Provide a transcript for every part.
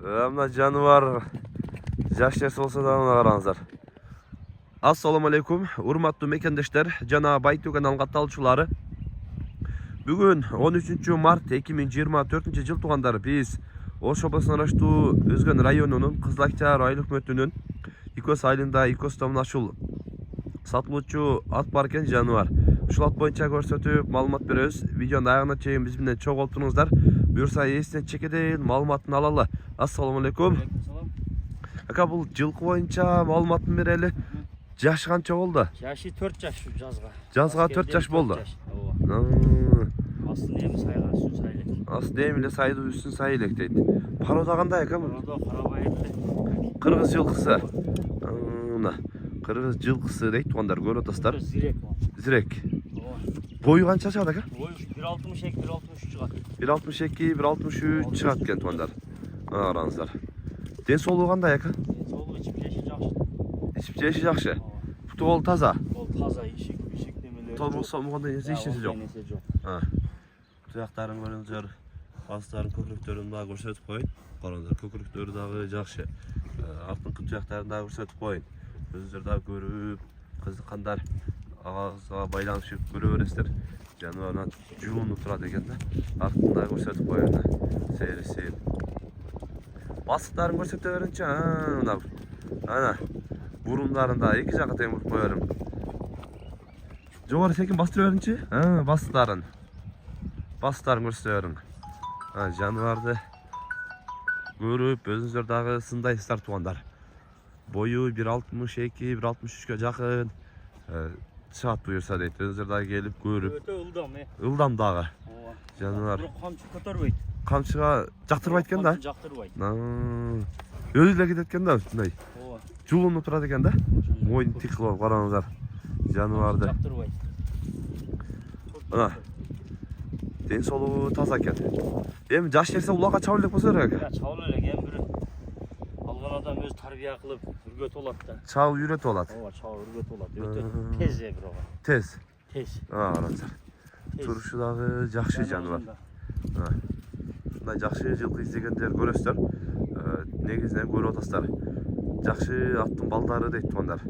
Mına janıvar жаш нерсе болсо да аны караңыздар. Assalamu alaikum, урматтуу мекендештер жана Байту каналынын катталуучулары. Бүгүн 13 март 2024 жыл туугандар биз Ош облусунун Арачтуу Өзгөн районунун Кызыл Актар айыл өкмөтүнүн Икос айылында Икостомун ашул сатылуучу ат бар экен жаныбар. Ушул ат боюнча көрсөтүп маалымат беребиз. Видеонун аягына чейин биз менен чогуу болуп туруңуздар. Буюрса эсинен чекеден маалыматын алалы. Ассаламу алейкум. Ака, бул жылкы боюнча маалыматын берели. Жашы канча болду? Жашы 4 жаш жазга. Жазга 4 жаш болду. Астын эми сайга үстүн сайлек. Астын эми эле сайды үстүн сай элек дейт. Порода кандай ака? Порода карабай эле. Кыргыз жылкысы. Мына кыргыз жылкысы дейт туугандар, көрүп атасыздар. Зирек. Зирек. Бою канча чыгат ака? Бою 1.62, 1.63 чыгат. 1.62, 1.63 чыгат экен туугандар. Караңыздар. Ден соолугу кандай ака? Соолугу ичип жеши жакшы. Ичип жеши жакшы. Буту кол таза. Ол таза, ишик немелер. Толбок сомгондой эч нерсе жок. Нерсе жок. Туяктарын көрүңүздөр, бастарын көкүрөктөрүн дагы көрсөтүп коюн. Караңыздар, көкүрөктөрү дагы жакшы. Артыңкы туяктарын дагы көрсөтүп коюн. Өзүңүздөр дагы көрүп, кызыккандар агага байланышып көрө бересиздер. Жаныбарына жуунуп турат экен да. Артын дагы көрсөтүп коюн. Сериси. Басыктарын көрсөтө беринчи. Ана бурундарында эки жакка тең буруп кое берем. Жогору секин бастыра беринчи. Басыктарын. Басыктарын көрсөтө бериң. Жаныбарды көрүп, өзүңүздөр дагы сындайсыздар туугандар. Бою 1.62, 1.63 жакын чыгат буюрса дейт. Өзүңүздөр дагы келип көрүп. Өтө ылдам, Ылдам дагы. Жаныбар. Камчы көтөрбөйт. Камчыга жактырбайт экен да. Жактырбайт. Өзү эле кетет экен да ушундай. Жуулунуп турат экен да. Мойын тик кылып караңыздар. Жаныбарды. Жактырбайт. Мына. Ден соолугу таза экен. Эми жаш нерсе улакка чабыл элек болсо керек. Чабыл элек, эми бир алган адам өзү тарбия кылып үргөтүп алат да. Чабып үйрөтүп алат. Чабып үргөтүп алат. Өтө тез бирок. Тез. Тез. Караңыздар. Турушу дагы жакшы жаныбар. Ушундай жакшы жылкы издегендер көрөсүздөр. Негизинен көрүп атасыздар. Жакшы аттын балдары дейт туугандар.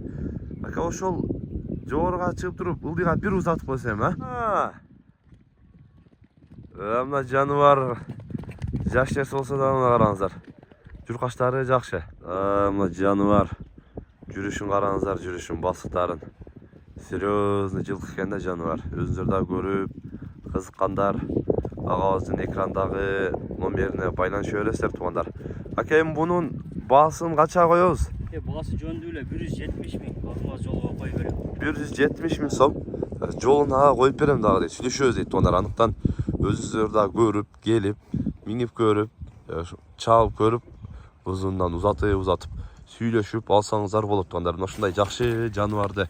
Ака, ошол жогоруга чыгып туруп ылдыйга бир узатып койсом, мына жаныбар жаш нерсе болсо да мына караңыздар. Жүркаштары жакшы. Мына жаныбар жүрүшүн караңыздар, жүрүшүн, басыктарын. Серьезный жылкы экен да жаныбар. Өзүңүздөр дагы көрүп, кызыккандар агабыздын экрандагы номерине байланыша бересиздер туугандар. Ака, эми бунун баасын канчага коебуз? Баасы жөндүү эле 170 миң. Азмаз жолго кой берем. 170 миң сом. Жолуна коюп берем дагы дейт. Сүйлөшөбүз дейт туугандар. Анықтан өзүңүздөр дагы көрүп, келип, минип көрүп, чабып көрүп, узундан узатып сүйлөшүп алсаңыздар болот туугандар. Мына ушундай жакшы жаныбарды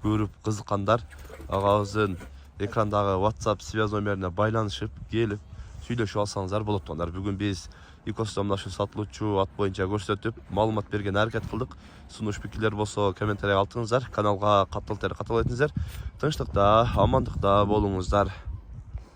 көрүп кызыккандар агабыздын экрандагы WhatsApp связь номерине байланышып, келип, сүйлөшүп алсаңыздар болот туугандар. Бүгүн биз Икостомун ашы сатылуучу ат боюнча көрсөтүп, маалымат берген аракет кылдык. Сунуш пикирлер болсо комментарий калтыңыздар, каналга каттал этиңиздер. Тынчтыкта, амандыкта болуңуздар.